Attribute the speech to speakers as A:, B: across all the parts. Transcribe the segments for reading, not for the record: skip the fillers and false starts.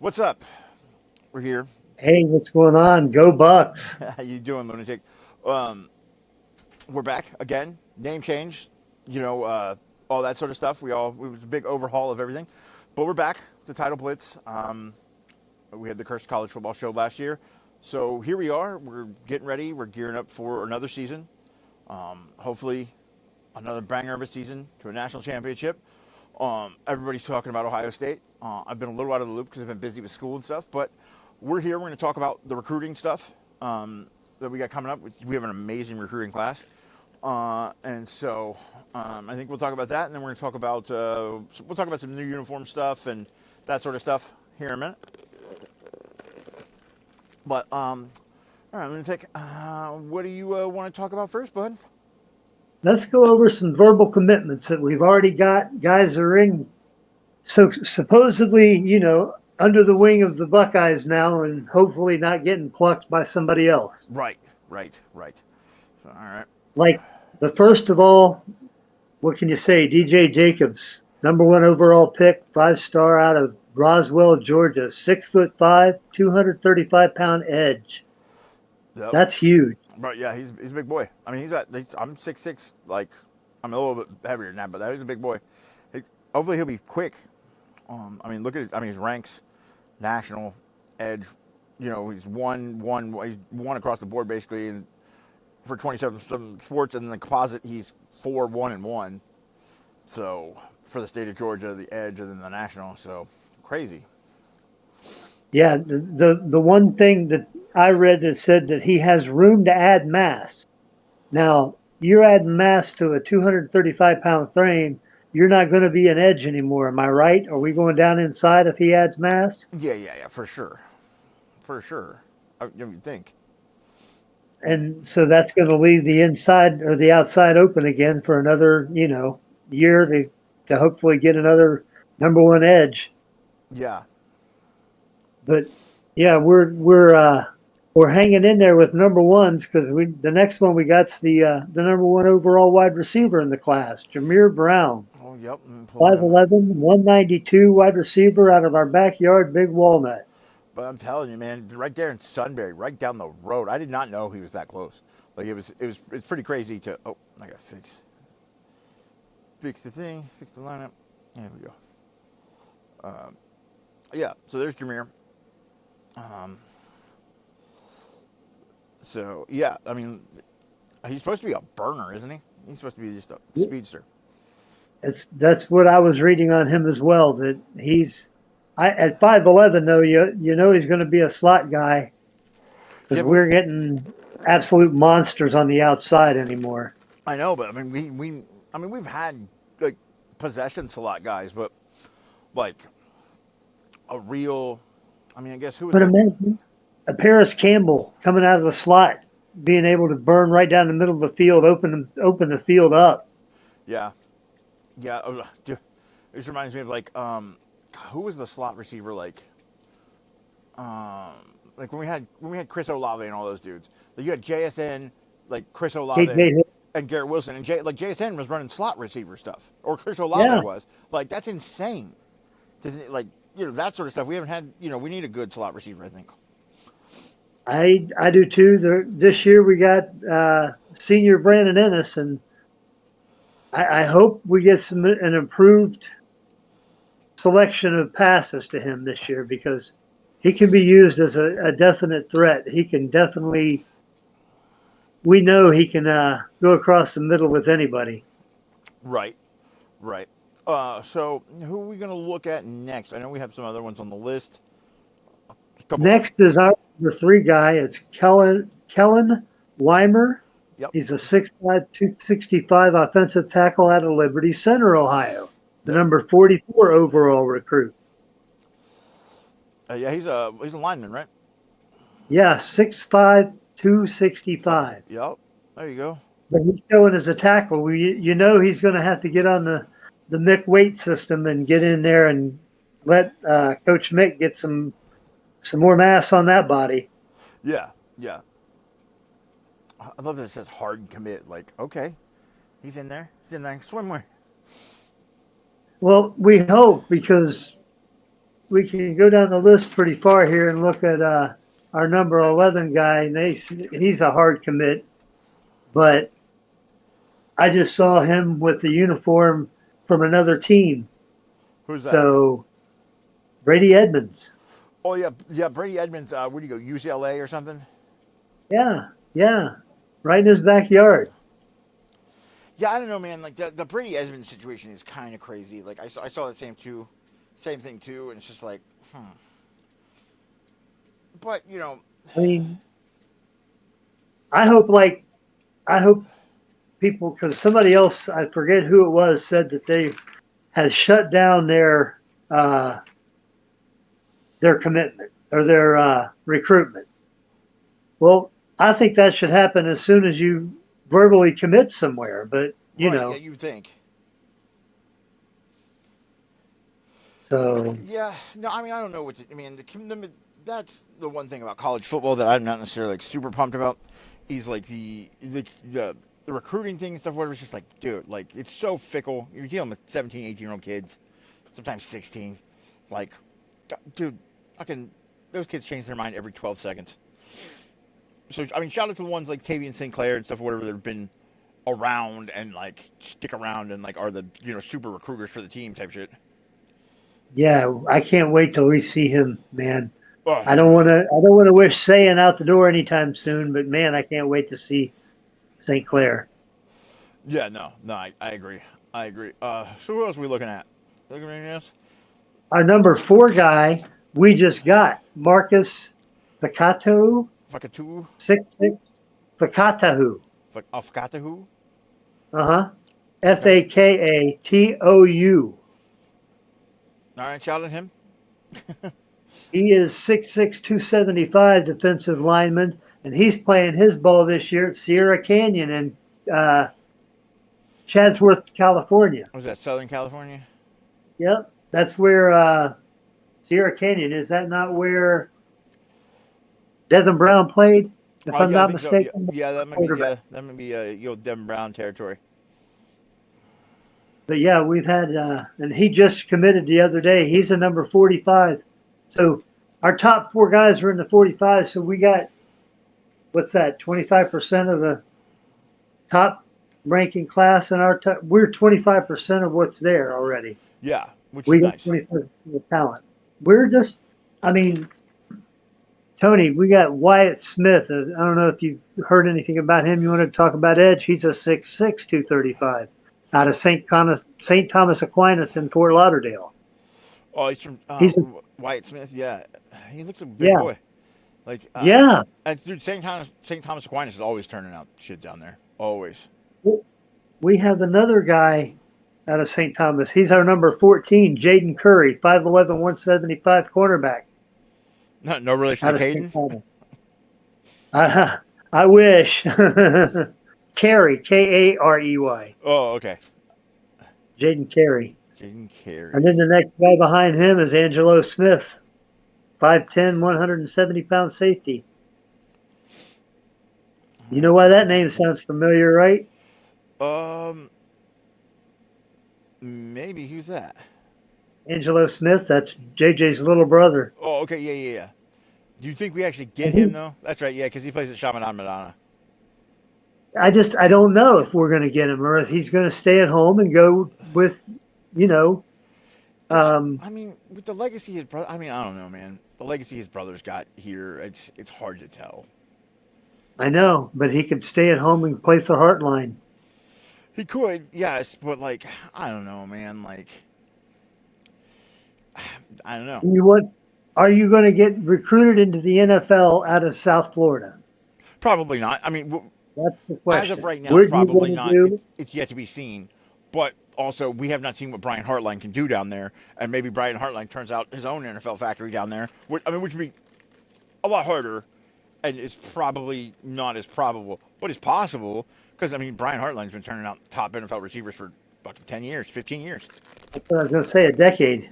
A: What's up? We're here.
B: Hey, what's going on? Go Bucks.
A: How you doing, Lunatic? Um, we're back again. Name change, you know, all that sort of stuff. It was a big overhaul of everything, but we're back. The Tidal Blitz. We had the Cursed College Football Show last year, so here we are. We're getting ready. We're gearing up for another season. Hopefully, another banger of a season to a national championship. Everybody's talking about Ohio State. I've been a little out of the loop because I've been busy with school and stuff, but we're here. We're going to talk about the recruiting stuff that we got coming up. We have an amazing recruiting class, and so I think we'll talk about that, and then we're going to talk about some new uniform stuff and that sort of stuff here in a minute. But all right, I'm going to take. What do you want to talk about first, bud?
B: Let's go over some verbal commitments that we've already got. Guys are in, so supposedly, under the wing of the Buckeyes now, and hopefully not getting plucked by somebody else.
A: Right. So, all right.
B: Like the first of all, what can you say? DJ Jacobs, #1 overall pick, 5-star out of Roswell, Georgia, 6'5", 235-pound edge.
A: Yep.
B: That's huge.
A: But yeah, he's a big boy. I mean, I'm 6'6", like I'm a little bit heavier than that, but he's a big boy. Hopefully he'll be quick. I mean, his ranks, national, edge. He's won across the board basically, and for 27 sports, and in the composite he's 4-1-1. So for the state of Georgia, the edge, and then the national. So crazy.
B: Yeah, the one thing that I read that said that he has room to add mass. Now, you're adding mass to a 235-pound frame. You're not going to be an edge anymore. Am I right? Are we going down inside if he adds mass?
A: Yeah, for sure. You think?
B: And so that's going to leave the inside or the outside open again for another, year to hopefully get another #1 edge.
A: Yeah.
B: But yeah, we're hanging in there with #1s because the next one we got's the #1 overall wide receiver in the class, Jameer Brown,
A: Oh, yep.
B: 5'11", 192 wide receiver out of our backyard, Big Walnut.
A: But I'm telling you, man, right there in Sunbury, right down the road. I did not know he was that close. Like it's pretty crazy to. Oh, I gotta fix the thing, fix the lineup. There we go. Yeah. So there's Jameer. So yeah, I mean, he's supposed to be a burner, isn't he? He's supposed to be just a speedster.
B: That's what I was reading on him as well. That at 5'11" though, you know he's going to be a slot guy because
A: Yeah,
B: we're getting absolute monsters on the outside anymore.
A: I know, but I mean, we've had like possession slot guys, but like a real. I mean, I guess who was
B: But
A: that?
B: imagine a Paris Campbell coming out of the slot, being able to burn right down the middle of the field, open the field up.
A: Yeah, yeah. This reminds me of who was the slot receiver like when we had Chris Olave and all those dudes. Like you had JSN, like Chris Olave
B: KJ,
A: and Garrett Wilson, and JSN was running slot receiver stuff, or Chris Olave
B: yeah,
A: was. Like that's insane. That sort of stuff. We haven't had. We need a good slot receiver. I think.
B: I do too. This year we got senior Brandon Ennis, and I hope we get an improved selection of passes to him this year because he can be used as a definite threat. He can definitely. We know he can go across the middle with anybody.
A: Right. Right. So who are we going to look at next? I know we have some other ones on the list. A couple.
B: Next is our #3 guy. It's Kellen Weimer.
A: Yep.
B: He's a 6'5", 265 offensive tackle out of Liberty Center, Ohio. The
A: Yep.
B: #44 overall recruit.
A: Yeah, he's a lineman, right?
B: Yeah, 6'5", 265.
A: Yep. There you go.
B: But he's showing as a tackle. He's going to have to get on the Mick weight system and get in there and let Coach Mick get some more mass on that body.
A: Yeah. Yeah. I love that it says hard commit. Like, okay, he's in there. Swimwear.
B: Well, we hope because we can go down the list pretty far here and look at our number 11 guy, and he's a hard commit. But I just saw him with the uniform from another team.
A: Who's that?
B: So Brady Edmonds.
A: Oh yeah, Brady Edmonds. Where do you go? UCLA or something?
B: Yeah, right in his backyard.
A: Yeah, I don't know, man. Like the Brady Edmonds situation is kind of crazy. Like I saw the same thing too, and it's just like, But
B: I mean, I hope people, because somebody else, I forget who it was, said that they had shut down their commitment or their recruitment. Well, I think that should happen as soon as you verbally commit somewhere. But
A: right? Yeah, you think.
B: So
A: Yeah, no, I mean I don't know I mean that's the one thing about college football that I'm not necessarily like super pumped about. Is like the recruiting thing and stuff. Whatever. It's just like, dude, like it's so fickle. You're dealing with 17, 18-year-old kids, sometimes 16. Like, dude, those kids change their mind every 12 seconds. So I mean, shout out to the ones like Tavian Sinclair and stuff, whatever that have been around and like stick around and like are the super recruiters for the team type shit.
B: yeah, I can't wait till we see him, man.
A: Oh,
B: I don't want to. I don't want to wish Sayan out the door anytime soon. But man, I can't wait to see St. Clair.
A: yeah, no, I agree. I agree. So who else are we looking at? Looking at anything else?
B: Our number 4 guy we just got Marcus Fakatahu,
A: Fakatu?
B: 6'6", Fakatahu.
A: Fakatahu?
B: Uh-huh.
A: Okay.
B: Fakatou.
A: All right, shout at him.
B: He is 6'6", 275 defensive lineman, and he's playing his ball this year at Sierra Canyon in Chatsworth, California.
A: Was that Southern California?
B: Yep, that's where Sierra Canyon is. That not where Devin Brown played, if I'm
A: Yeah, I
B: not
A: think so. Yeah,
B: mistaken?
A: yeah,
B: Quarterback.
A: that might be Devin Brown territory.
B: But yeah, we've had, and he just committed the other day. He's a number 45. So our top 4 guys are in the 45. So we got, what's that, 25% of the top ranking class in our top. We're 25% of what's there already.
A: Yeah, which is
B: We got
A: nice.
B: 25% of the talent. We're just, I mean, Tony, we got Wyatt Smith. I don't know if you've heard anything about him. You want to talk about Edge? He's a 6'6", 235 out of St. Thomas Aquinas in Fort Lauderdale.
A: Oh, he's from
B: He's a,
A: Wyatt Smith. Yeah, he looks like a big
B: yeah,
A: boy. Like,
B: yeah.
A: and dude, St. Thomas Aquinas is always turning out shit down there. Always.
B: We have another guy out of St. Thomas. He's our number 14, Jaden Curry, 5'11", 175 cornerback
A: No relation
B: out
A: to
B: of St.
A: Caden.
B: Thomas. I wish. Carey, Karey.
A: Oh, okay.
B: Jaden Carey.
A: Jaden Carey.
B: And then the next guy behind him is Angelo Smith, 5'10", 170-pound safety. You know why that name sounds familiar, right?
A: Maybe who's that?
B: Angelo Smith, that's JJ's little brother.
A: Oh, okay, yeah. Do you think we actually get
B: And
A: him though? That's right, yeah, because he plays at Chaminade Madonna.
B: I don't know if we're going to get him or if he's going to stay at home and go with, you know.
A: I mean, with the legacy his brother, I mean, I don't know, man. The legacy his brother's got here, it's hard to tell.
B: I know, but he could stay at home and play for Heartline.
A: He could, yes, but like, I don't know, man. Like, I don't know.
B: Are you going to get recruited into the NFL out of South Florida?
A: Probably not. I mean,
B: That's the question.
A: as of right now,
B: What are you
A: probably
B: gonna
A: not.
B: do?
A: It's yet to be seen. But also, we have not seen what Brian Hartline can do down there, and maybe Brian Hartline turns out his own NFL factory down there. Which would be a lot harder, and it's probably not as probable, but it's possible because Brian Hartline's been turning out top NFL receivers for fucking 10 years, 15 years.
B: That's what I was going to say, a decade.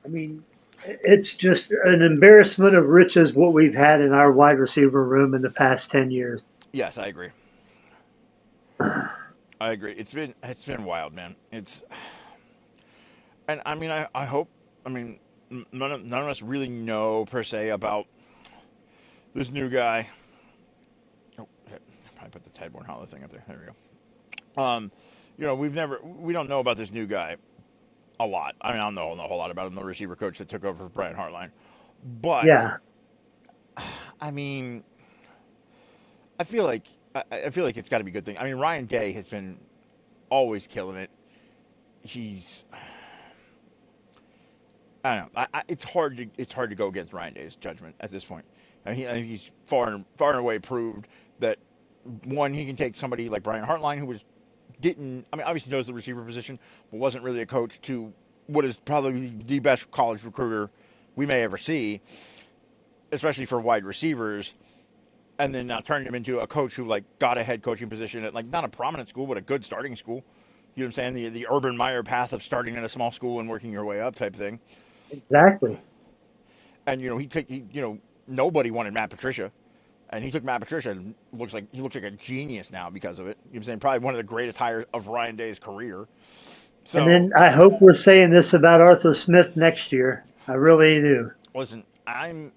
B: I mean, it's just an embarrassment of riches what we've had in our wide receiver room in the past 10 years.
A: Yes, I agree. It's been wild, man. And I hope I mean, none of us really know per se about this new guy. Oh, I probably put the Tidebourne Hollow thing up there. There we go. We don't know about this new guy a lot. I mean, I don't know a whole lot about him, the receiver coach that took over for Brian Hartline. But
B: Yeah.
A: I mean, I feel like it's got to be a good thing. I mean, Ryan Day has been always killing it. He's I don't know. It's hard to go against Ryan Day's judgment at this point. I think he's far and away proved that one, he can take somebody like Brian Hartline, who didn't, I mean, obviously knows the receiver position, but wasn't really a coach, to what is probably the best college recruiter we may ever see, especially for wide receivers, and then now turning him into a coach who like got a head coaching position at like not a prominent school, but a good starting school. You know what I'm saying? The Urban Meyer path of starting in a small school and working your way up type thing.
B: Exactly.
A: And nobody wanted Matt Patricia, and he took Matt Patricia, and he looks like a genius now because of it. You know what I'm saying? Probably one of the greatest hires of Ryan Day's career. So,
B: and then I hope we're saying this about Arthur Smith next year. I really do.
A: listen, I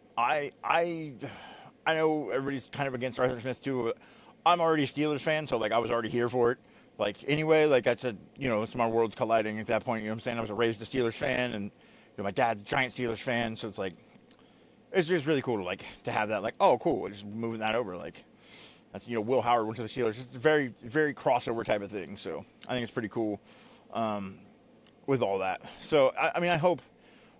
A: know everybody's kind of against Arthur Smith too, but I'm already a Steelers fan, so like I was already here for it. Like anyway, like I said, it's my worlds colliding at that point. You know what I'm saying? I was raised a Steelers fan, and my dad's a giant Steelers fan, so it's like it's just really cool to have that. Like, oh, cool, we're just moving that over. Like that's Will Howard went to the Steelers. It's a very very crossover type of thing. So I think it's pretty cool with all that. So I mean, I hope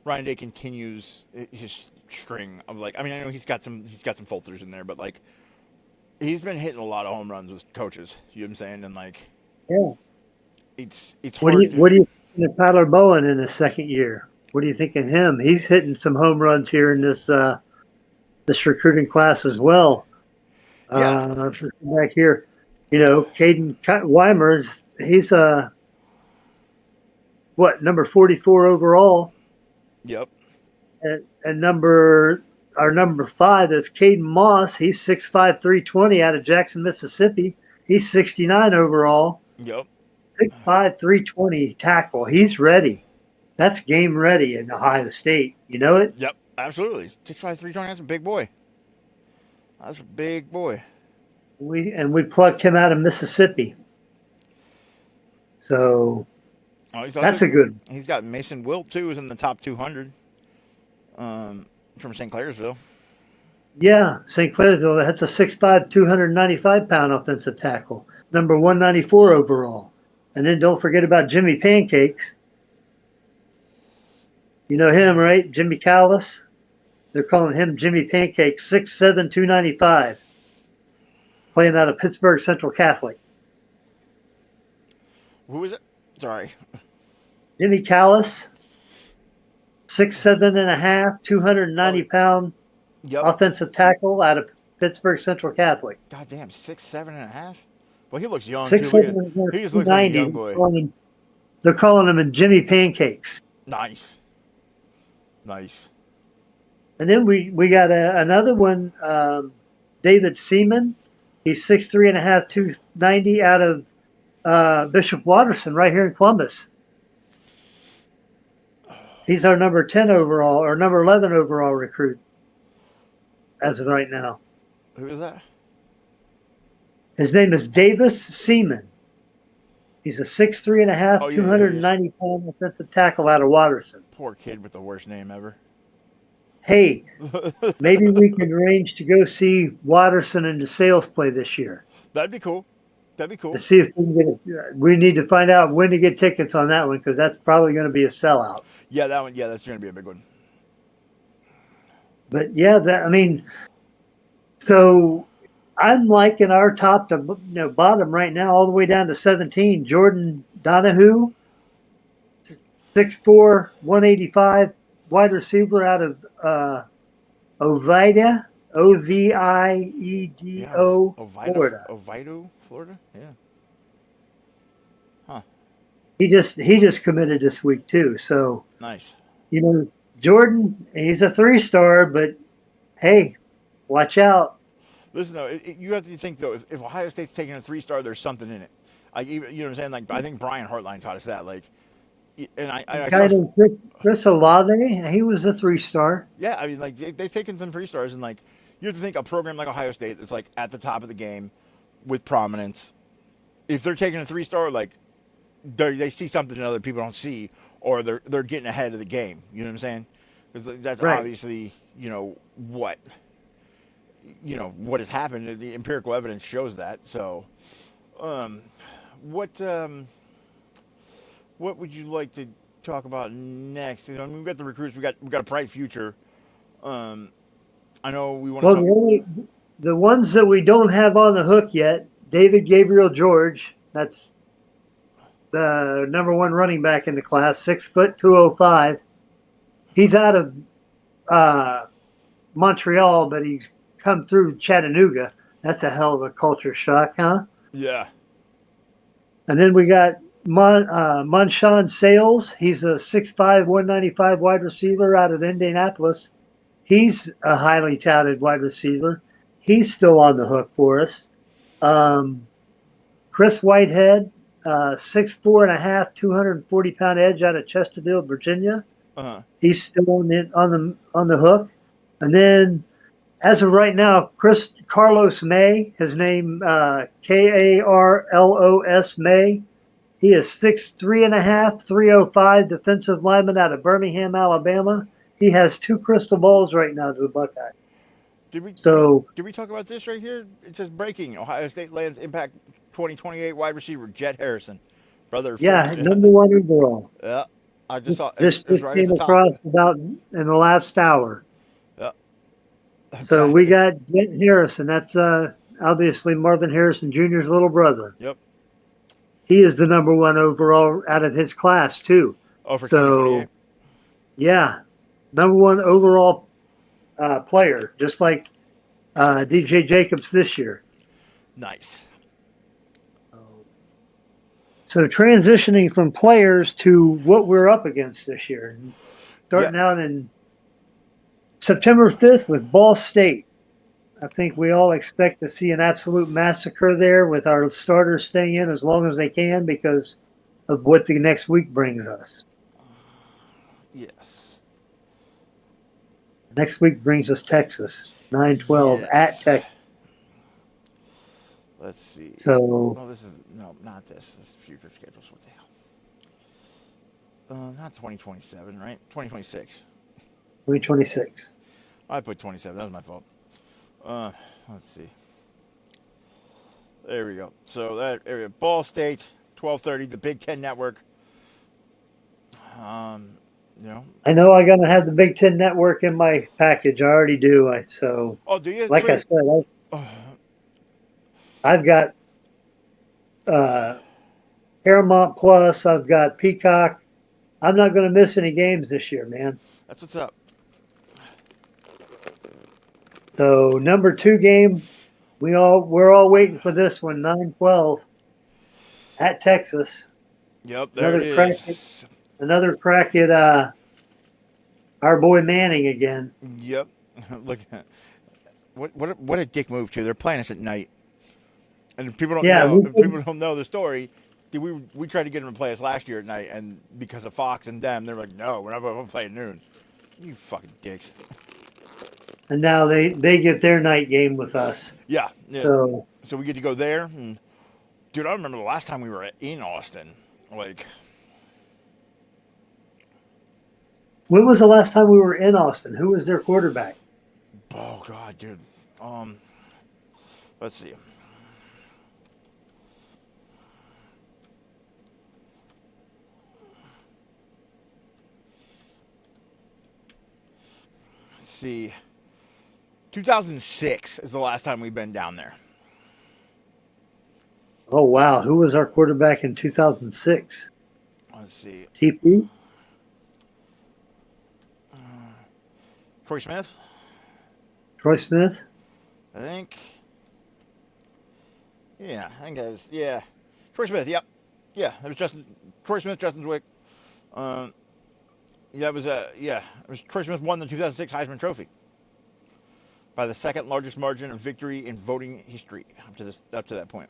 A: Ryan Day continues his string of I mean, I know he's got some fall throughs in there, but like he's been hitting a lot of home runs with coaches. You know what I'm saying? And
B: yeah,
A: it's
B: what
A: hard.
B: do you think of Tyler Bowen in his second year? What do you think of him? He's hitting some home runs here in this recruiting class as well.
A: Yeah.
B: Back here, Caden Weimer's he's number 44 overall.
A: Yep.
B: And number 5 is Caden Moss. He's 6'5", 320 out of Jackson, Mississippi. He's 69 overall.
A: Yep.
B: 6'5", 320 tackle. He's ready. That's game ready in Ohio State. You know it?
A: Yep. Absolutely. 6'5", 320. That's a big boy. That's a big boy.
B: We plucked him out of Mississippi. So that's a good one.
A: He's got Mason Wilt too, who's in the top 200 from St. Clairsville.
B: Yeah, St. Clairsville. That's a 6'5", 295-pound offensive tackle. Number 194 overall. And then don't forget about Jimmy Pancakes. You know him, right? Jimmy Callis. They're calling him Jimmy Pancakes, 6'7", 295. Playing out of Pittsburgh Central Catholic.
A: Who is it? Sorry.
B: Jimmy Callis, 6'7.5", 290-pound offensive tackle out of Pittsburgh Central Catholic.
A: God damn, 6'7.5". Well, he looks young
B: 6'7",
A: too. He just looks like a young boy.
B: They're calling him Jimmy Pancakes.
A: Nice.
B: And then we got another one, David Seaman. He's 6'3.5", 290 out of Bishop Watterson right here in Columbus. He's our number 10 overall or number 11 overall recruit as of right now.
A: Who is that?
B: His name is Davis Seaman. He's a 6'3.5", 290-pound offensive tackle out of Watterson.
A: Poor kid with the worst name ever.
B: Hey, maybe we can arrange to go see Watterson and DeSales play this year.
A: That'd be cool.
B: To see if we can we need to find out when to get tickets on that one, because that's probably going to be a sellout.
A: Yeah, that one. Yeah, that's going to be a big one.
B: But yeah, so I'm liking our top to bottom right now, all the way down to 17. Jordan Donahue, 6'4", 185, wide receiver out of Oviedo, Oviedo, Florida.
A: Oviedo, Florida. Yeah. Huh.
B: He just committed this week too. So
A: nice.
B: Jordan, he's a 3-star, but hey, watch out.
A: Listen though, you have to think though, if Ohio State's taking a 3-star, there's something in it. You know what I'm saying? Like I think Brian Hartline taught us that. Like and
B: A
A: I
B: guy
A: saw,
B: named Chris Olave, he was a 3-star.
A: yeah, I mean, like they've taken some 3 stars, and like you have to think a program like Ohio State that's like at the top of the game with prominence. If they're taking a 3-star, like they see something that other people don't see, or they're getting ahead of the game. You know what I'm saying? Because that's
B: Right.
A: obviously what has happened. The empirical evidence shows that. So, um, what what would you like to talk about next? I mean, we've got the recruits. We got a bright future. Um, I know we want to
B: Well,
A: talk.
B: the ones that we don't have on the hook yet, David Gabriel George, that's the number one running back in the class, 6 foot 205. He's out of uh, Montreal, but he's come through Chattanooga. That's a hell of a culture shock, huh?
A: Yeah.
B: And then we got Monshawn Sales. He's a 6'5", 195 wide receiver out of Indianapolis. He's a highly touted wide receiver. He's still on the hook for us. Chris Whitehead, 6'4.5", 240-pound edge out of Chesterfield, Virginia.
A: Uh huh.
B: He's still on the hook. And then, as of right now, Carlos May, his name Karlos May. He is 6'3.5", 305 defensive lineman out of Birmingham, Alabama. He has 2 crystal balls right now to the Buckeye.
A: Did we
B: So
A: talk about this right here? It says breaking: Ohio State lands impact 2028 wide receiver Jet Harrison, brother
B: yeah,
A: from.
B: number one overall.
A: Yeah, I just saw
B: This
A: it was
B: just
A: right at
B: came
A: the top.
B: across about in the last hour.
A: Yeah.
B: So we got Jet Harrison. That's obviously Marvin Harrison Jr.'s little brother.
A: Yep.
B: He is the number one overall out of his class too.
A: Oh, for
B: So
A: 2028.
B: yeah, number one overall player, just like DJ Jacobs this year.
A: Nice.
B: So transitioning from players to what we're up against this year,
A: Yeah.
B: starting out in September 5th with Ball State. I think we all expect to see an absolute massacre there with our starters staying in as long as they can because of what the next week brings us.
A: Yes.
B: Next week brings us Texas, 9-12 at
A: Yes.
B: Texas.
A: Let's see.
B: So,
A: Oh, this is no, not this. This is future schedules. What the hell? Not 2027, right? 2026.
B: 2026.
A: I put 27. That was my fault. Let's see. There we go. So that area, Ball State, 12:30, the Big Ten Network. Um, you know.
B: I know I gotta have the Big Ten Network in my package. I already do.
A: Oh, do you?
B: Like I said, I've got Paramount Plus. I've got Peacock. I'm not going to miss any games this year, man.
A: That's what's up.
B: So number 2 game, we're all waiting for this one, 9-12 at Texas.
A: Yep, there it is.
B: Another crack at our boy Manning again.
A: Yep. Look, what a dick move too. They're playing us at night, and if people don't know. If people don't know the story. We tried to get them to play us last year at night, and because of Fox and them, they're like, "No, we're not going to play at noon." You fucking dicks.
B: And now they get their night game with us.
A: Yeah.
B: So
A: we get to go there, and dude, I remember the last time we were in Austin. Like,
B: when was the last time we were in Austin? Who was their quarterback?
A: oh god, dude. Let's see. See, 2006 is the last time we've been down there.
B: Oh wow, who was our quarterback in 2006?
A: Let's see.
B: TP?
A: Troy Smith?
B: Troy Smith?
A: I think. Yeah, I think that was, yeah. Troy Smith, yep. Yeah, it was Troy Smith, Justin Zwick. Yeah, it was Troy Smith won the 2006 Heisman Trophy by the second largest margin of victory in voting history up to that point.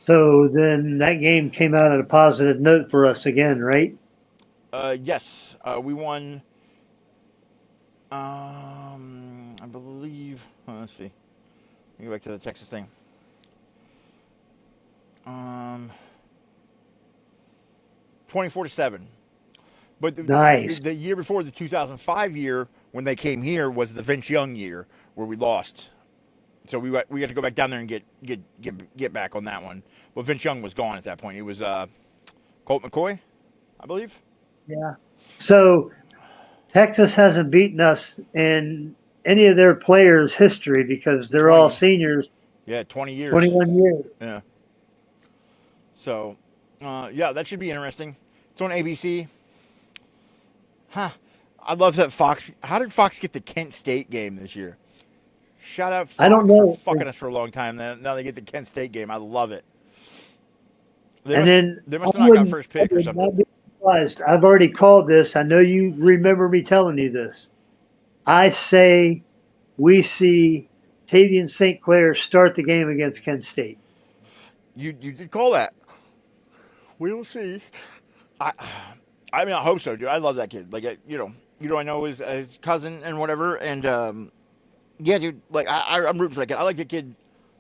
B: So then that game came out at a positive note for us again, right?
A: Yes, we won. I believe. Let's see. Let me go back to the Texas thing. Um, 24-7. But
B: Nice.
A: the year before, the 2005 year, when they came here, was the Vince Young year where we lost. So we had to go back down there and get back on that one. But Vince Young was gone at that point. It was Colt McCoy, I believe.
B: Yeah. So Texas hasn't beaten us in any of their players' history because they're
A: 20,
B: all seniors.
A: Yeah, 20 years.
B: 21 years.
A: Yeah. So, yeah, that should be interesting. It's on ABC. Huh. I love that Fox. How did Fox get the Kent State game this year? Shout out
B: I don't
A: Fox for
B: know.
A: fucking us for a long time. Now they get the Kent State game. I love it. They
B: And
A: must,
B: then
A: they must have not got first pick or
B: would not
A: something.
B: be surprised. I've already called this. I know you remember me telling you this. I say we see Tavian St. Clair start the game against Kent State.
A: You did call that. We will see. I mean, I hope so, dude. I love that kid. Like, I know his cousin and whatever. And yeah, dude. Like, I'm rooting for that kid. I like the kid.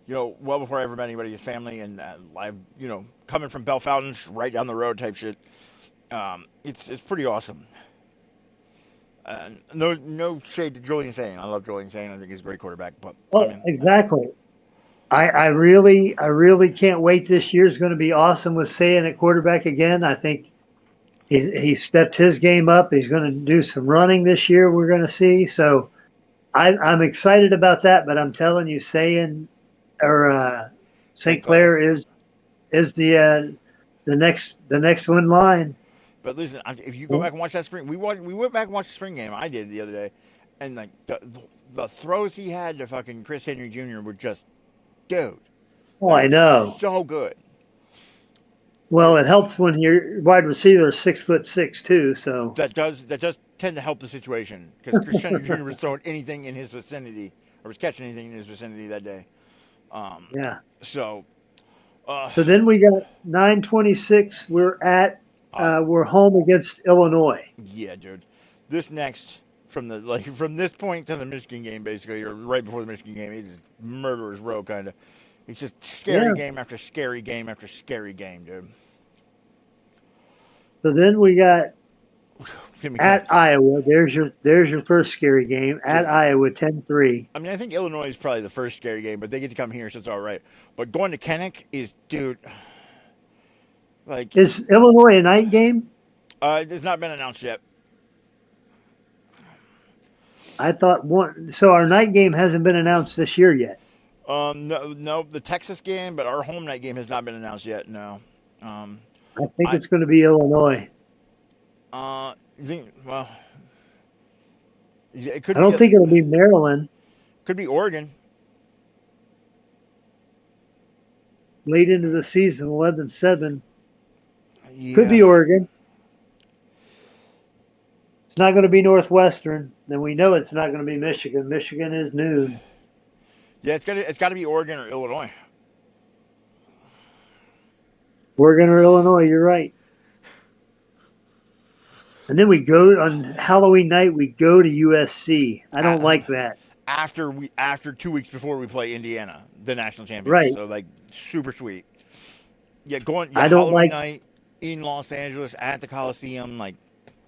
A: Well before I ever met anybody, his family, and I've, coming from Bell Fountains, right down the road type shit. It's pretty awesome. No shade to Julian Sane. I love Julian Sane. I think he's a great quarterback. But
B: Exactly. I really can't wait. This year's going to be awesome with Sane at quarterback again. I think he stepped his game up. He's going to do some running this year. We're going to see. So I'm excited about that. But I'm telling you, St. Clair is the next one line.
A: But listen, if you go back and watch that spring, we went back and watched the spring game. I did the other day, and like the throws he had to fucking Chris Henry Jr. were just, dude.
B: Oh, I know.
A: So good.
B: Well, it helps when your wide receiver is 6'6" too. So
A: that does tend to help the situation because Chris Henry Jr. was throwing anything in his vicinity or was catching anything in his vicinity that day.
B: Yeah.
A: So
B: then we got 9:26. We're home against Illinois.
A: Yeah, dude. This next from this point to the Michigan game, basically, or right before the Michigan game, it's murderer's row kind of. It's just scary game after scary game after scary game, dude.
B: So then we got at Iowa. There's your first scary game at Iowa, 10-3.
A: I mean, I think Illinois is probably the first scary game, but they get to come here, so it's all right. But going to Kinnick is, dude. Like,
B: is Illinois a night game?
A: It's not been announced yet.
B: I thought one. So our night game hasn't been announced this year yet.
A: No, the Texas game, but our home night game has not been announced yet. No.
B: I think it's going to be Illinois.
A: Well, it could.
B: I don't think it'll be Maryland.
A: Could be Oregon.
B: Late into the season, 11-7.
A: Yeah.
B: Could be Oregon. It's not going to be Northwestern. Then we know it's not going to be Michigan. Michigan is noon.
A: Yeah, it's got to be Oregon or Illinois.
B: Oregon or Illinois, you're right. And then we go on Halloween night. We go to USC. I don't like that.
A: After 2 weeks before we play Indiana, the national champions.
B: Right.
A: So like super sweet. Yeah,
B: I don't
A: Halloween
B: like
A: night in Los Angeles at the Coliseum. Like,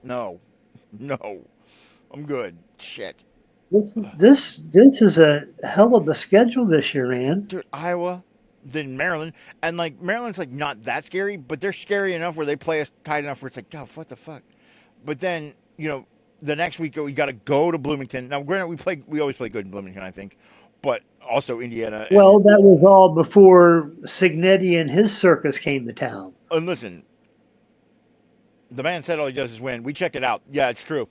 A: no, I'm good. Shit.
B: This is a hell of the schedule this year, man.
A: Dude, Iowa, then Maryland, and like Maryland's like not that scary, but they're scary enough where they play us tight enough where it's like, God, what the fuck? But then the next week we got to go to Bloomington. Now, granted, we always play good in Bloomington, I think, but also Indiana.
B: Well, that was all before Signetti and his circus came to town.
A: And listen, the man said all he does is win. We checked it out. Yeah, it's true.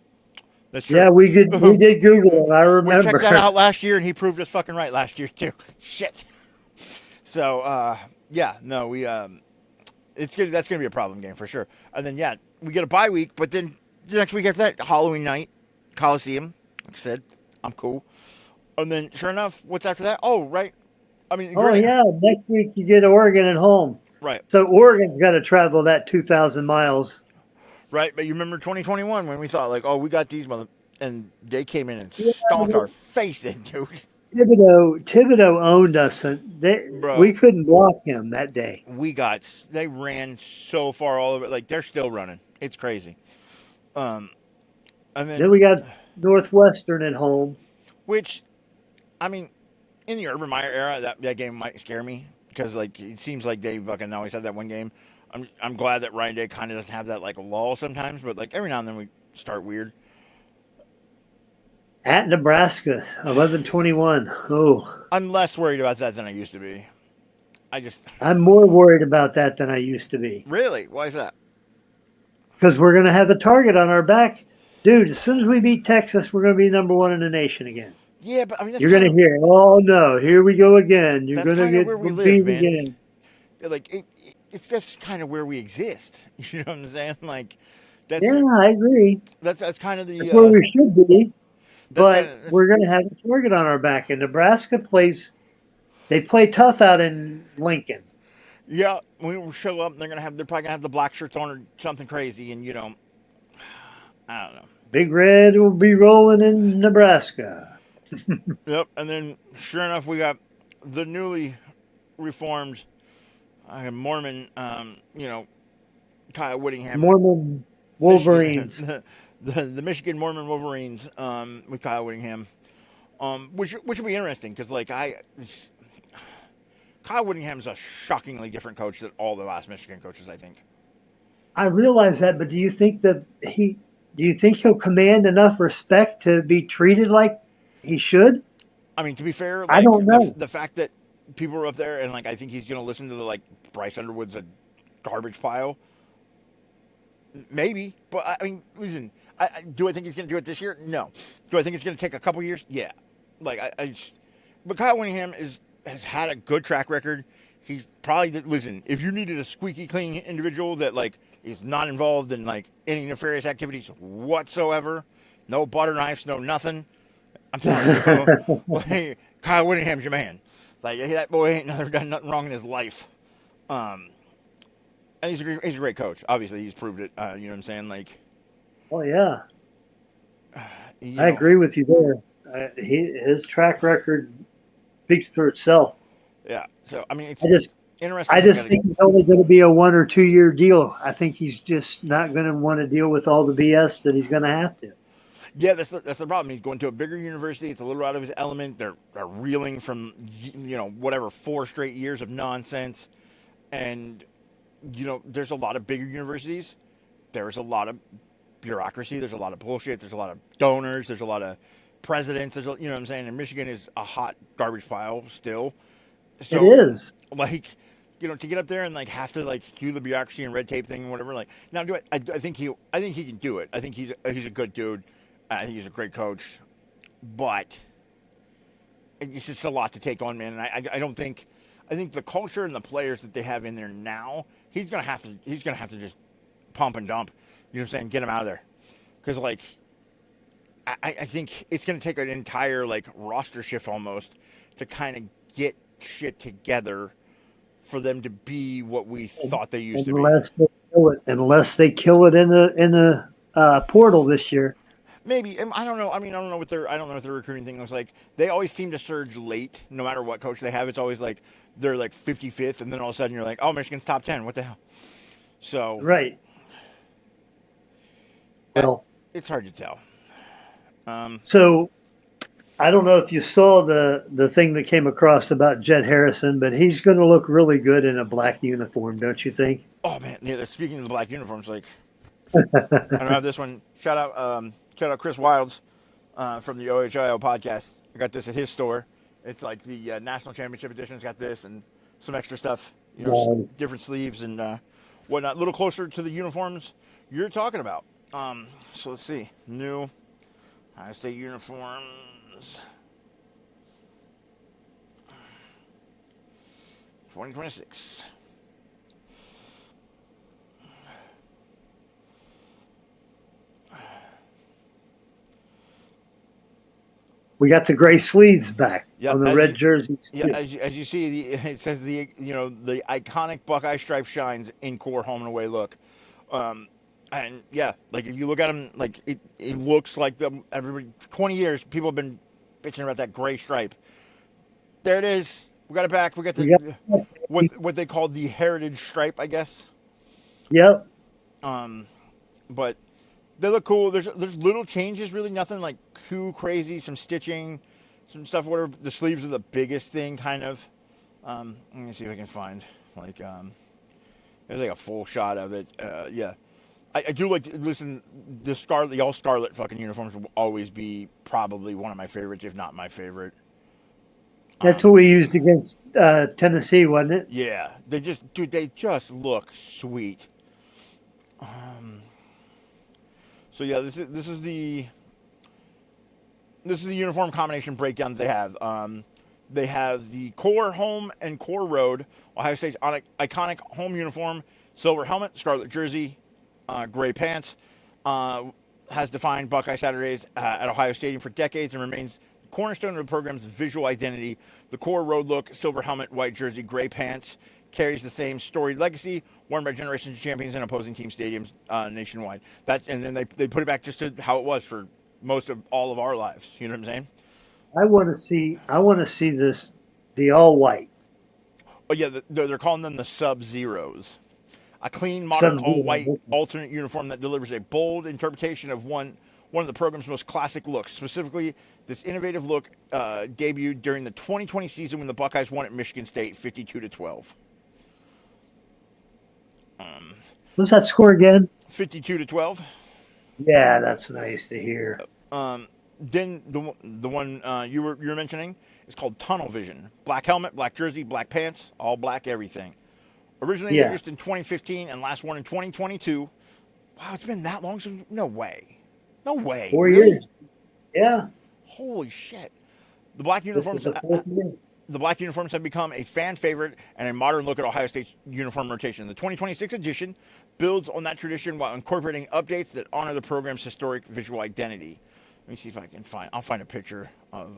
A: That's true.
B: Yeah, we did Google it. I remember.
A: We checked that out last year, and he proved us fucking right last year too. Shit. So yeah, no, it's good. That's gonna be a problem game for sure. And then we get a bye week, but then the next week after that, Halloween night, Coliseum. Like I said, I'm cool. And then sure enough, what's after that? Oh, right. I mean,
B: next week you get Oregon at home.
A: Right.
B: So Oregon's got to travel that 2,000 miles.
A: Right, but you remember 2021 when we thought like, oh, we got these and they came in and stomped our face in, dude.
B: Thibodeau owned us, and we
A: Bro,
B: couldn't block him that day.
A: they ran so far all over, like they're still running. It's crazy. Um, and
B: Then
A: then,
B: we got Northwestern at home.
A: which, I mean, in the Urban Meyer era, that game might scare me because like it seems like they fucking always had that one game. I'm glad that Ryan Day kind of doesn't have that like lull sometimes, but like every now and then we start weird.
B: At Nebraska, 11-21. Oh,
A: I'm less worried about that than I used to be. I just
B: I'm more worried about that than I used to be
A: really, why is that?
B: because we're going to have the target on our back. Dude, as soon as we beat Texas, we're going to be number one in the nation again.
A: Yeah, but I mean
B: You're going to hear, oh no, here we go again. You're
A: that's
B: going to
A: kind of
B: get
A: where we live,
B: beat
A: man.
B: again.
A: Like it's just kind of where we exist. You know what I'm saying? Like that's
B: Yeah, I agree.
A: that's kind of
B: That's where we should be,
A: that's kind
B: but
A: of
B: we're going to have a target on our back. And Nebraska they play tough out in Lincoln.
A: yeah. When we show up, they're probably gonna have the black shirts on or something crazy, and I don't know.
B: Big Red will be rolling in Nebraska.
A: Yep. And then sure enough, we got the newly reformed Mormon, Kyle Whittingham,
B: Mormon Wolverines.
A: Michigan, the Michigan Mormon Wolverines, with Kyle Whittingham, which will be interesting because Kyle Whittingham's a shockingly different coach than all the last Michigan coaches, I think.
B: I realize that, but do you think he'll command enough respect to be treated like he should?
A: I mean, to be fair,
B: I
A: like
B: don't know.
A: the fact that people are up there and like I think he's going to listen to the like Bryce Underwood's a garbage pile. Maybe, but I mean, listen. Do I think he's going to do it this year? No. Do I think it's going to take a couple years? Yeah. Like but Kyle Whittingham has had a good track record. He's probably listen. If you needed a squeaky clean individual that like is not involved in like any nefarious activities whatsoever, no butter knives, no nothing. I'm telling you, like, Kyle Whittingham's your man. Like that boy ain't never done nothing wrong in his life. And he's a great coach. Obviously, he's proved it. You know what I'm saying? Like,
B: Oh yeah,
A: you
B: I
A: know,
B: agree with you there. His track record speaks for itself.
A: yeah. So I mean, it's
B: I just
A: interesting.
B: I just think he's only going to be a 1 or 2 year deal. I think he's just not going to want to deal with all the BS that he's going to have to.
A: Yeah, that's the problem. He's going to a bigger university. It's a little out of his element. They're reeling from whatever 4 straight years of nonsense, and there's a lot of bigger universities. There's a lot of bureaucracy. There's a lot of bullshit. There's a lot of donors. There's a lot of presidents. There's what I'm saying. And Michigan is a hot garbage pile still.
B: It
A: So
B: is.
A: like to get up there and like have to like do the bureaucracy and red tape thing and whatever. Like now do it. I think he can do it. I think he's a good dude. I think he's a great coach, but it's just a lot to take on, man. And I don't think I think the culture and the players that they have in there now, he's gonna have to just pump and dump. You know what I'm saying? Get him out of there, because like I think it's gonna take an entire like roster shift almost to kind of get shit together for them to be what we thought they used to be.
B: Unless they kill it in the portal this year.
A: Maybe I don't know. I mean, I don't know what their recruiting thing looks like. They always seem to surge late, no matter what coach they have. It's always like they're like 55th, and then all of a sudden you're like, oh, Michigan's top 10. What the hell? So
B: Right. Well,
A: it's hard to tell.
B: So I don't know if you saw the thing that came across about Jed Harrison, but he's going to look really good in a black uniform, don't you think?
A: Oh man, yeah. Speaking of the black uniforms, like I don't have this one. Shout out Chris Wilds from the OHIO podcast. I got this at his store. It's like the national championship edition. It's got this and some extra stuff. Different sleeves and whatnot. A little closer to the uniforms you're talking about. So let's see. New Ohio State uniforms. 2026.
B: We got the gray sleeves back
A: Yep,
B: on the red jerseys.
A: Yeah, as you see, it says the iconic Buckeye stripe shines in core home and away look. And yeah, like if you look at them, like it looks like them. Everybody, 20 years, people have been bitching about that gray stripe. There it is. We got it back. We got
B: We got.
A: the what they call the heritage stripe, I guess.
B: Yep.
A: Um, but they look cool. There's little changes, really nothing like too crazy. Some stitching, some stuff. Whatever. The sleeves are the biggest thing, kind of. Let me see if I can find like there's like a full shot of it. Yeah, I do like to listen. The all scarlet fucking uniforms will always be probably one of my favorites, if not my favorite.
B: That's what we used against Tennessee, wasn't it?
A: Yeah, they just look sweet. So yeah, this is the uniform combination breakdown they have. They have the core home and core road. Ohio State's iconic home uniform: silver helmet, scarlet jersey, gray pants. Has defined Buckeye Saturdays at Ohio Stadium for decades and remains the cornerstone of the program's visual identity. The core road look: silver helmet, white jersey, gray pants, carries the same storied legacy worn by generations of champions in opposing team stadiums nationwide. And then they put it back just to how it was for most of all of our lives. You know what I'm saying?
B: I want to see. I want to see this, the all whites.
A: Oh yeah, they're calling them the Sub Zeros. A clean, modern, all-white
B: Sub-Zero.
A: alternate uniform that delivers a bold interpretation of one of the program's most classic looks. Specifically, this innovative look debuted during the 2020 season when the Buckeyes won at Michigan State 52-12.
B: What's that score again?
A: 52-12.
B: Yeah, that's nice to hear.
A: Then the one you were mentioning is called Tunnel Vision. Black helmet, black jersey, black pants, all black everything. Originally
B: Yeah.
A: introduced in 2015 and last one in 2022. Wow, it's been that long since. No way. No way.
B: 4 years.
A: Really?
B: Yeah.
A: Holy shit. The black
B: This is
A: uniforms
B: the fourth year.
A: the black uniforms have become a fan favorite and a modern look at Ohio State's uniform rotation. The 2026 edition builds on that tradition while incorporating updates that honor the program's historic visual identity. Let me see if I can I'll find a picture of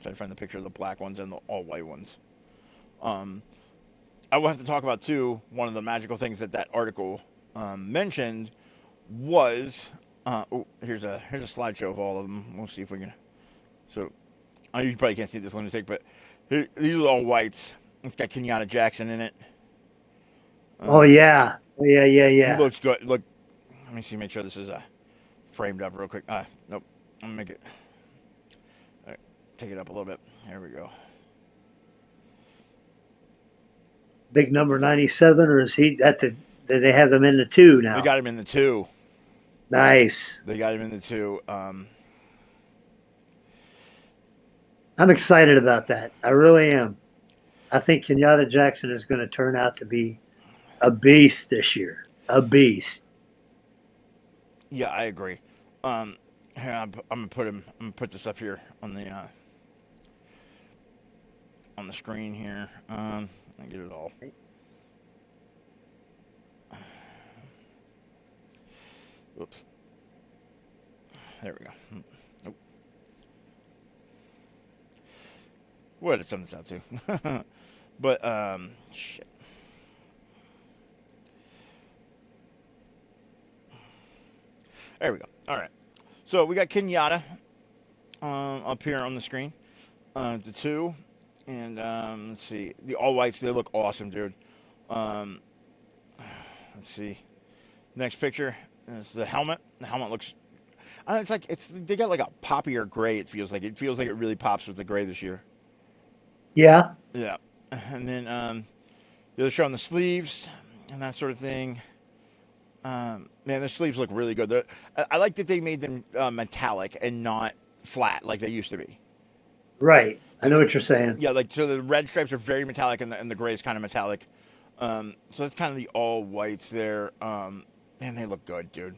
A: try to find the picture of the black ones and the all white ones. I will have to talk about too. One of the magical things that article mentioned was here's a slideshow of all of them. We'll see if we can. So you probably can't see this lunatic, but these are all whites. It's got Kenyatta Jackson in it.
B: Oh yeah. Yeah.
A: He looks good. Look, let me see. Make sure this is framed up real quick. Nope. I'm gonna make it. All right, take it up a little bit. Here we go.
B: Big number 97, or is he at the? Did they have him in the 2 now?
A: They got him in the 2.
B: Nice.
A: They got him in the 2.
B: I'm excited about that. I really am. I think Kenyatta Jackson is going to turn out to be a beast this year. A beast.
A: Yeah, I agree. Here, I'm gonna put him. I'm gonna put this up here on the screen here. I get it all. Oops. There we go. Nope. We'll edit some of this out too. But shit. There we go. All right. So we got Kenyatta up here on the screen. The 2. And let's see. The all whites, they look awesome, dude. Let's see. Next picture is the helmet. The helmet looks. I don't know, they got like a poppier gray. It feels like it really pops with the gray this year.
B: Yeah.
A: Yeah, and then they're showing the sleeves and that sort of thing. Man, the sleeves look really good. I like that they made them metallic and not flat like they used to be.
B: Right. I know what you're saying.
A: Yeah, like so the red stripes are very metallic and the gray is kind of metallic. So that's kind of the all whites there. Man, they look good, dude.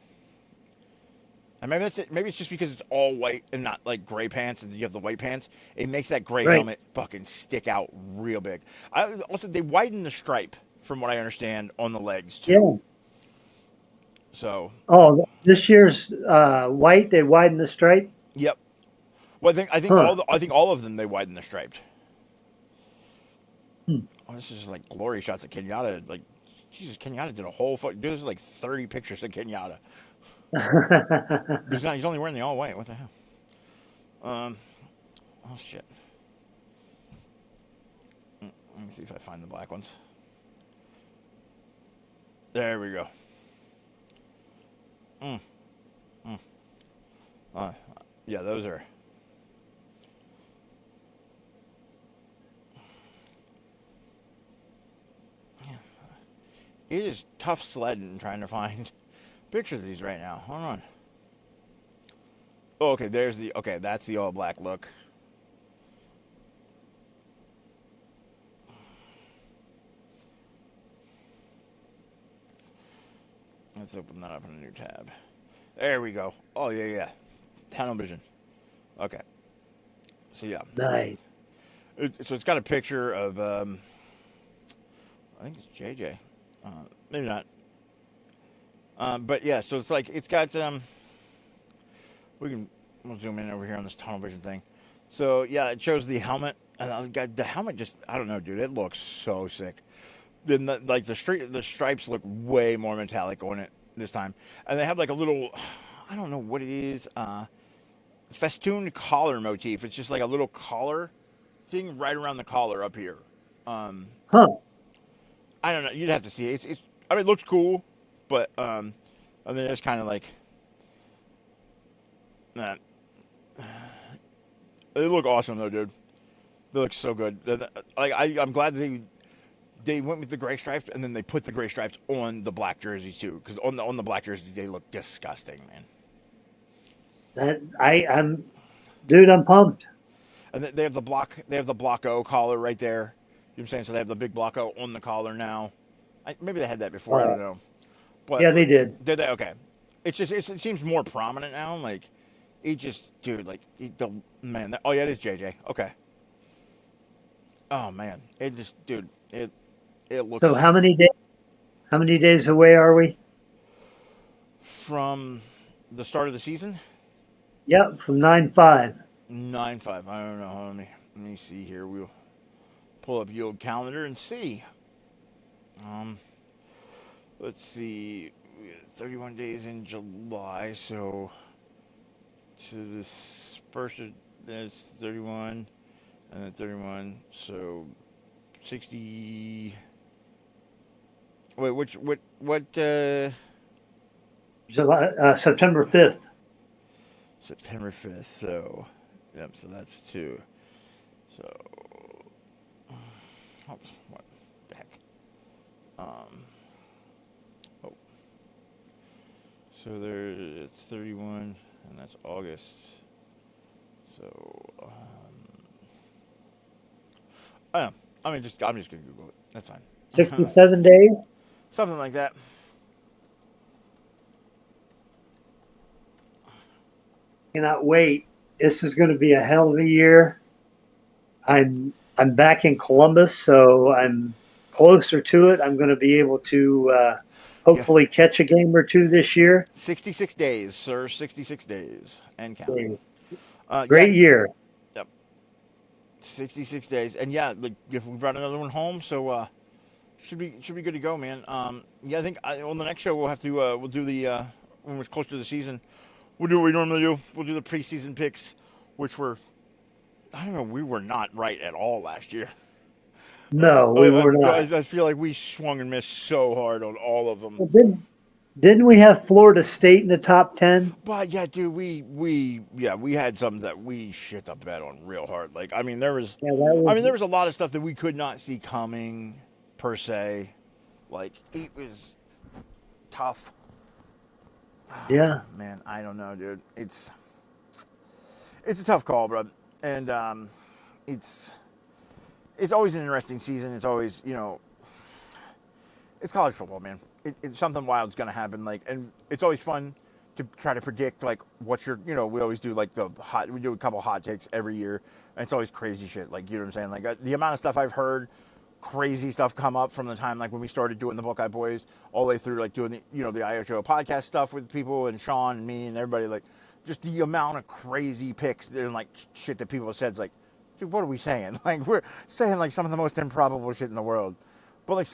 A: And maybe that's it. Maybe it's just because it's all white and not like gray pants, and you have the white pants. It makes that gray helmet fucking stick out real big. Also, they widen the stripe, from what I understand, on the legs too.
B: Yeah.
A: So.
B: Oh, this year's white. They widened the stripe.
A: Yep. Well, I think all of them they widen the striped. Oh, this is just like glory shots of Kenyatta, like Jesus, Kenyatta did a whole fuck. Dude, there's like 30 pictures of Kenyatta. He's only wearing the all white. What the hell? Oh shit. Let me see if I find the black ones. There we go. Yeah, those are. It is tough sledding trying to find pictures of these right now. Hold on. Oh, okay, that's the all black look. Let's open that up in a new tab. There we go. Oh, yeah. Tunnel vision. Okay. So, yeah.
B: Nice.
A: So it's got a picture of, I think it's JJ. Maybe not. But, yeah, so it's like, it's got, we'll zoom in over here on this tunnel vision thing. So, yeah, it shows the helmet. And the helmet just, I don't know, dude. It looks so sick. Then the stripes look way more metallic on it this time, and they have like a little, I don't know what it is, festooned collar motif. It's just like a little collar thing right around the collar up here.
B: Huh.
A: I don't know. You'd have to see it. I mean, it looks cool, but I mean, it's kind of like that. They look awesome though, dude. They look so good. Like I'm glad they went with the gray stripes, and then they put the gray stripes on the black jerseys too. Because on the black jerseys, they look disgusting, man.
B: I'm pumped.
A: And they have the block O collar right there. You know what I'm saying? So they have the big block O on the collar now. Maybe they had that before. I don't know. But
B: yeah, they did.
A: Did they? Okay. It seems more prominent now. Like it just, dude. Like man. Oh yeah, it is JJ. Okay. Oh man, it just, dude. It looks.
B: So how many days away are we
A: from the start of the season?
B: Yep, from 9/5.
A: 9/5. I don't know. Let me see here. We'll pull up the old calendar and see. Let's see. We got 31 days in July, so to this first, that's 31, and then 31. So 60. Wait, what?
B: July, September 5th.
A: September 5th. So, yep. So that's 2. So, oops, what the heck? Oh. So it's 31, and that's August. So, I'm just gonna Google it. That's fine.
B: 67 days.
A: Something like that.
B: Cannot wait. This is going to be a hell of a year. I'm back in Columbus, so I'm closer to it. I'm going to be able to hopefully catch a game or two this year.
A: 66 days, sir. 66 days and counting.
B: Great year.
A: Yep. 66 days, and yeah, like if we brought another one home, so should be good to go, man. Yeah, I think on the next show we'll have to we'll do the when we're close to the season. We'll do what we normally do. We'll do the preseason picks, which were, I don't know, we were not right at all last year.
B: No, we were not.
A: I feel like we swung and missed so hard on all of them.
B: Well, didn't we have Florida State in the top 10?
A: But yeah, dude, we had some that we shit the bed on real hard. Like, I mean, there was a lot of stuff that we could not see coming, per se. Like, it was tough.
B: Yeah,
A: man, I don't know, dude. It's a tough call, bro, and it's always an interesting season. It's always, it's college football, man. It's something wild's gonna happen, like, and it's always fun to try to predict, like, what's your, we always do like we do a couple hot takes every year, and it's always crazy shit, like, you know what I'm saying? Like, the amount of stuff I've heard. Crazy stuff come up from the time, like, when we started doing the Buckeye Boys all the way through, like, doing the the IHO podcast stuff with people and Sean and me and everybody. Like, just the amount of crazy picks and like shit that people have said. It's like, dude, what are we saying? Like, we're saying like some of the most improbable shit in the world. But like,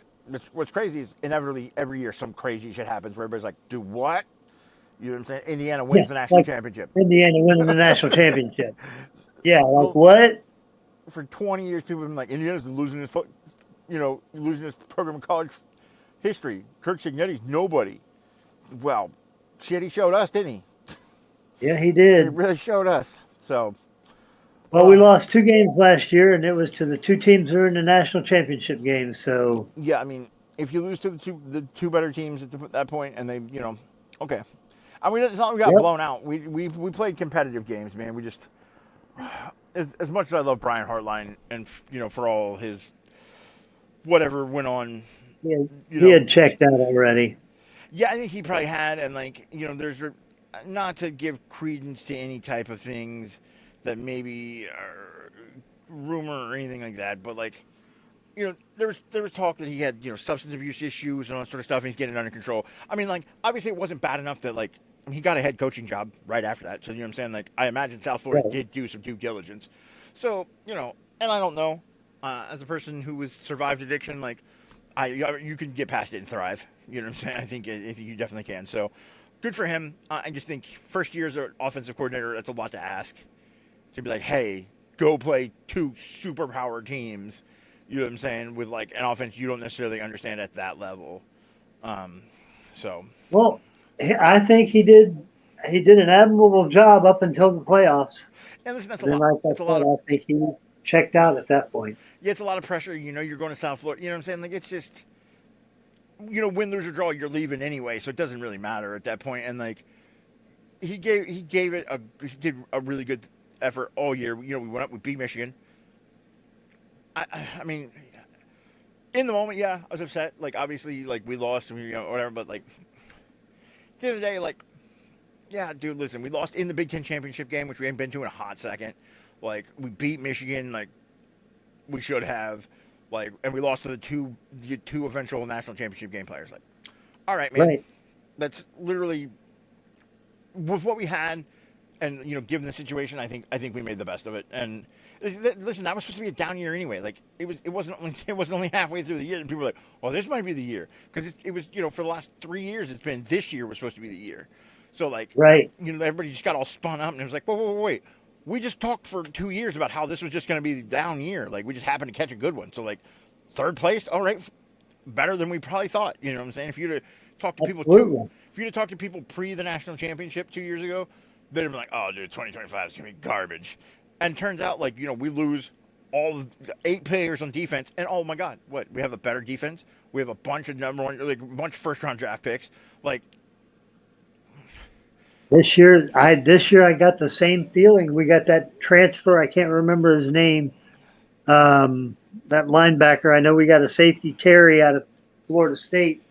A: what's crazy is inevitably every year some crazy shit happens where everybody's like, "Do what?" You know what I'm saying? Indiana
B: Yeah,
A: wins the national
B: like
A: championship.
B: Indiana winning the national championship. Yeah, like
A: Well,
B: what?
A: for 20 years, people have been like, Indiana's losing this, losing this program in college history. Kirk Cignetti's nobody. Well, shit, he showed us, didn't he?
B: Yeah, he
A: He
B: did.
A: really showed us. So,
B: Well, we lost 2 games last year, and it was to the 2 teams who were in the national championship game. So,
A: yeah, I mean, if you lose to the two better teams at that point, and they, okay. I mean, it's not like we got
B: yep.
A: blown out. We played competitive games, man. We just, as much as I love Brian Hartline, and for all his whatever went on,
B: Yeah,
A: you
B: he
A: know,
B: had checked out already.
A: yeah, I think he probably had, and there's not to give credence to any type of things that maybe are rumor or anything like that, but there was talk that he had substance abuse issues and all that sort of stuff, and he's getting it under control. I mean, obviously it wasn't bad enough that he got a head coaching job right after that. So you know what I'm saying? I imagine South Florida
B: Right.
A: did do some due diligence. So and I don't know, as a person who has survived addiction, you can get past it and thrive. You know what I'm saying? I think you definitely can. So good for him. I just think first year as an offensive coordinator, that's a lot to ask. To be like, hey, go play two superpower teams. You know what I'm saying? With an offense you don't necessarily understand at that level. So
B: Well, I think he did. He did an admirable job up until the playoffs.
A: and listen, that's a
B: Then,
A: lot.
B: like I
A: It's a
B: said,
A: lot of
B: I think he checked out at that point.
A: yeah, it's a lot of pressure. You're going to South Florida. You know what I'm saying? It's just win, lose or draw, you're leaving anyway, so it doesn't really matter at that point. And he did a really good effort all year. We went up, we beat Michigan. I mean, in the moment, yeah, I was upset. Obviously, we lost, and whatever. But at the end of the day, yeah, dude, listen, we lost in the Big Ten championship game, which we ain't been to in a hot second. We beat Michigan, we should have. And we lost to the two eventual national championship game players. All right, man,
B: Right.
A: that's literally with what we had, and given the situation, I think we made the best of it. And listen, that was supposed to be a down year anyway. It wasn't only halfway through the year, and people were like, "Oh, this might be the year," because it was for the last 3 years, it's been this year was supposed to be the year. So
B: Right.
A: everybody just got all spun up, and it was like, whoa, whoa, whoa, wait. We just talked for 2 years about how this was just going to be the down year. We just happened to catch a good one. So third place, all right, better than we probably thought. You know what I'm saying? If you'd have talked to people
B: Absolutely.
A: if you'd have talked to people pre the national championship 2 years ago, they'd have been like, oh, dude, 2025 is going to be garbage. And turns out, we lose all the 8 players on defense, and oh my God, what? We have a better defense. We have a bunch of number one, a bunch of first round draft picks.
B: This year I got the same feeling. We got that transfer. I can't remember his name. That linebacker. I know we got a safety Terry out of Florida State.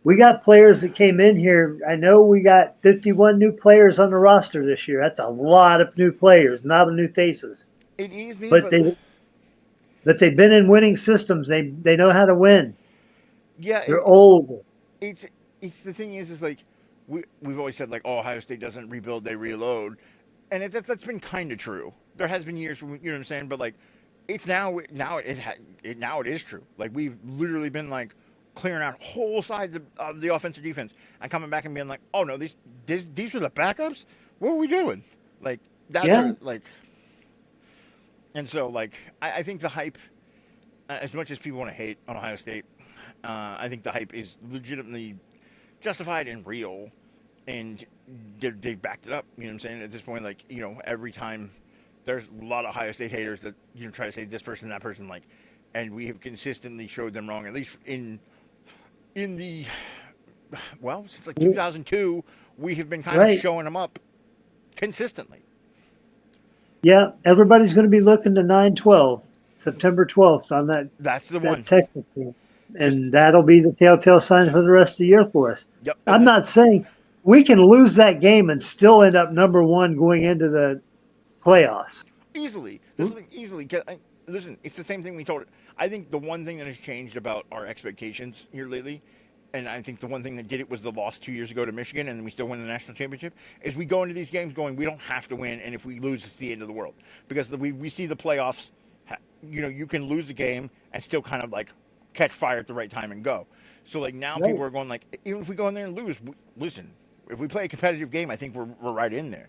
B: We got players that came in here. I know we got 51 new players on the roster this year. That's a lot of new players, not of new faces.
A: It is me,
B: But they've been in winning systems. They know how to win.
A: yeah,
B: They're old.
A: it's the thing is we've always said oh, Ohio State doesn't rebuild, they reload, and that's been kind of true. There has been years when, you know what I'm saying, but it's now it is true. We've literally been clearing out whole sides of the offensive defense and coming back and being oh no, these are the backups. What are we doing? That's
B: Yeah.
A: and so I think the hype, as much as people want to hate on Ohio State, I think the hype is legitimately justified and real, and they backed it up. You know what I'm saying? At this point, every time there's a lot of Ohio State haters that try to say this person, that person, and we have consistently showed them wrong. At least in the since 2002, we have been kind of showing them up consistently.
B: Yeah. Everybody's going to be looking to 9/12, September 12th on
A: That's the
B: that
A: one.
B: Texas game.
A: Just
B: And that'll be the telltale sign for the rest of the year for us.
A: yep.
B: I'm not saying we can lose that game and still end up number one going into the playoffs.
A: Easily. Easily. Listen, it's the same thing we told it. I think the one thing that has changed about our expectations here lately, and I think the one thing that did it was the loss 2 years ago to Michigan, and we still win the national championship, is we go into these games going, we don't have to win, and if we lose, it's the end of the world. Because we see the playoffs, you can lose the game and still kind of catch fire at the right time and go. So like now
B: Right.
A: people are going like, even if we go in there and lose, listen, if we play a competitive game, I think we're right in there,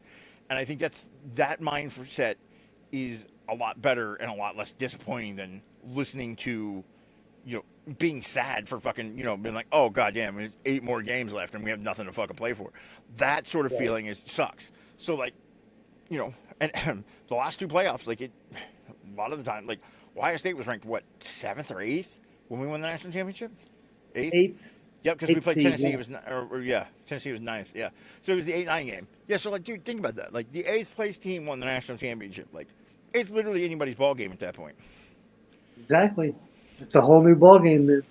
A: and I think that mindset is a lot better and a lot less disappointing than listening to, being sad for fucking, being like, oh goddamn, there's 8 more games left and we have nothing to fucking play for. That sort of
B: Right.
A: feeling sucks. So like, and the last 2 playoffs, like a lot of the time, like Ohio State was ranked what 7th or 8th when we won the national championship. 8th.
B: Eighth,
A: Yep, because we
B: eighth
A: played
B: seed.
A: Tennessee.
B: Yeah.
A: It was Tennessee was 9th. Yeah, so it was the 8-9 game. Yeah, so like, dude, think about that. Like the 8th place team won the national championship. Like it's literally anybody's ball game at that point.
B: Exactly. It's a whole new ball game. Then.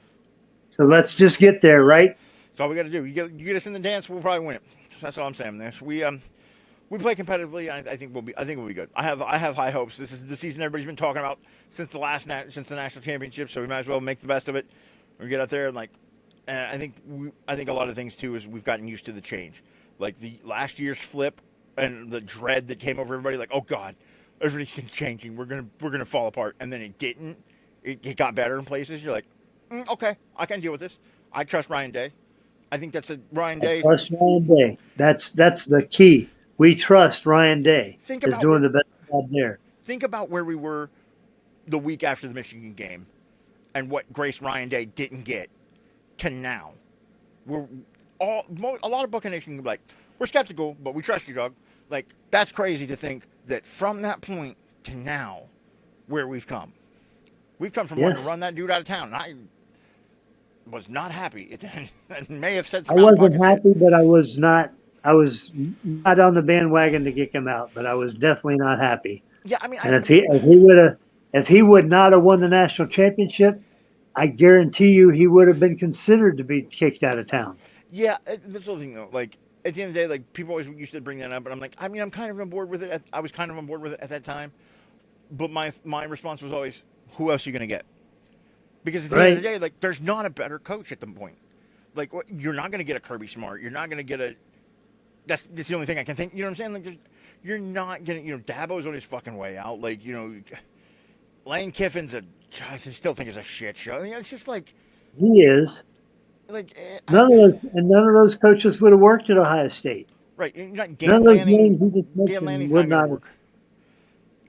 B: So let's just get there, right?
A: That's all we got to do. You get us in the dance, we'll probably win it. That's all I'm saying. This we play competitively. I think we'll be good. I have high hopes. This is the season everybody's been talking about since the national championship. So we might as well make the best of it. We get out there and like, and I think a lot of things too is we've gotten used to the change. Like the last year's flip and the dread that came over everybody. Like, oh God, everything's changing. We're gonna fall apart. And then it didn't. It got better in places. You're like, okay, I can deal with this. I trust Ryan Day. I think that's a Ryan Day.
B: Trust Ryan Day. That's the key. We trust Ryan Day is doing the best job there.
A: Think about where we were the week after the Michigan game and what Grace Ryan Day didn't get to now. A lot of Buckeye Nation like, we're skeptical, but we trust you, dog. Like, that's crazy to think that from that point to now, where we've come. We've come from wanting to run that dude out of town. And I was not happy. And may have said some
B: I wasn't happy, but I was not on the bandwagon to kick him out, but I was definitely not happy.
A: Yeah, I mean,
B: and if he would not have won the national championship, I guarantee you he would have been considered to be kicked out of town.
A: Yeah, that's the other thing though. Like at the end of the day, like people always used to bring that up, but I'm like, I mean, I'm kind of on board with it. I was kind of on board with it at that time, but my response was always, who else are you going to get? Because at the end of the day, like there's not a better coach at the point. Like you're not going to get a Kirby Smart. You're not going to get a. That's the only thing I can think. You know what I'm saying? Like you're not getting. Dabo's on his fucking way out. Like Lane Kiffin's I still think is a shit show. I mean, it's just like
B: he is.
A: Like
B: none of those coaches would have worked at Ohio State.
A: Right, you're not
B: Dan Lanning's would not
A: work.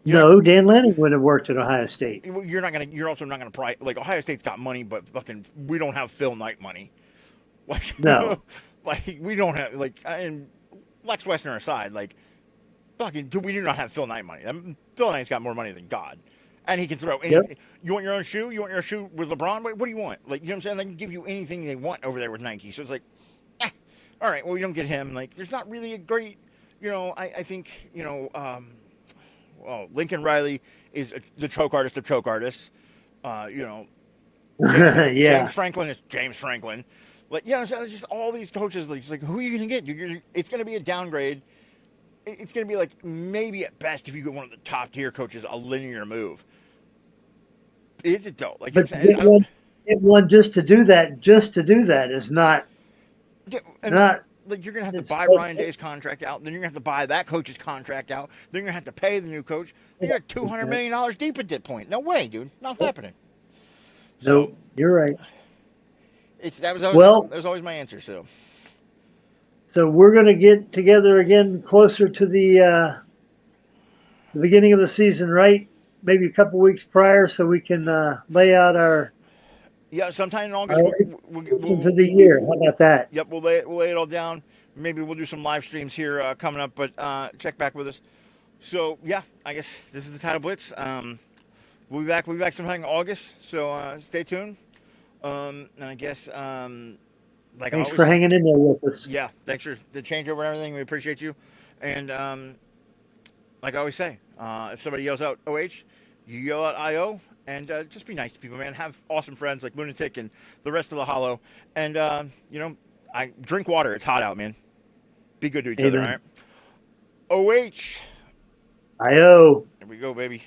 B: No, Dan Lanning would have worked at Ohio State.
A: You're also not gonna like Ohio State's got money, but fucking we don't have Phil Knight money. Like
B: no,
A: like we don't have like and Lex Westner aside, like fucking we do not have Phil Knight money. Phil Knight's got more money than God. And he can throw anything. Yep. You want your own shoe? You want your shoe with LeBron? What do you want? Like, you know what I'm saying? They can give you anything they want over there with Nike. So it's like, all right, well, you don't get him. Like, there's not really a great, I think, Lincoln Riley is the choke artist of choke artists.
B: yeah.
A: James Franklin is James Franklin. Like, it's just all these coaches. Like, who are you going to get? It's going to be a downgrade. It's going to be like maybe at best if you get one of the top tier coaches a linear move. Is it though? Like,
B: but get one just to do that is not.
A: Not like you're going to have to buy Ryan Day's contract out. Then you're going to have to buy that coach's contract out. Then you're going to have to pay the new coach. You're $200 million deep at that point. No way, dude. Not happening.
B: No, so, you're right.
A: That was always my answer.
B: So we're going to get together again closer to the beginning of the season, right? Maybe a couple weeks prior, so we can lay out our
A: sometime in August
B: we'll of the year. How about that?
A: Yep, we'll lay it all down. Maybe we'll do some live streams here coming up, but check back with us. So yeah, I guess this is the Tidal Blitz. We'll be back sometime in August. So stay tuned. And I guess.
B: Thanks for hanging in there with us.
A: Yeah, thanks for the changeover and everything. We appreciate you. And like I always say, if somebody yells out OH, you yell out IO, and just be nice to people, man. Have awesome friends like Lunatic and the rest of the Hollow. And, I drink water. It's hot out, man. Be good to each other, all right? OH.
B: IO.
A: There we go, baby.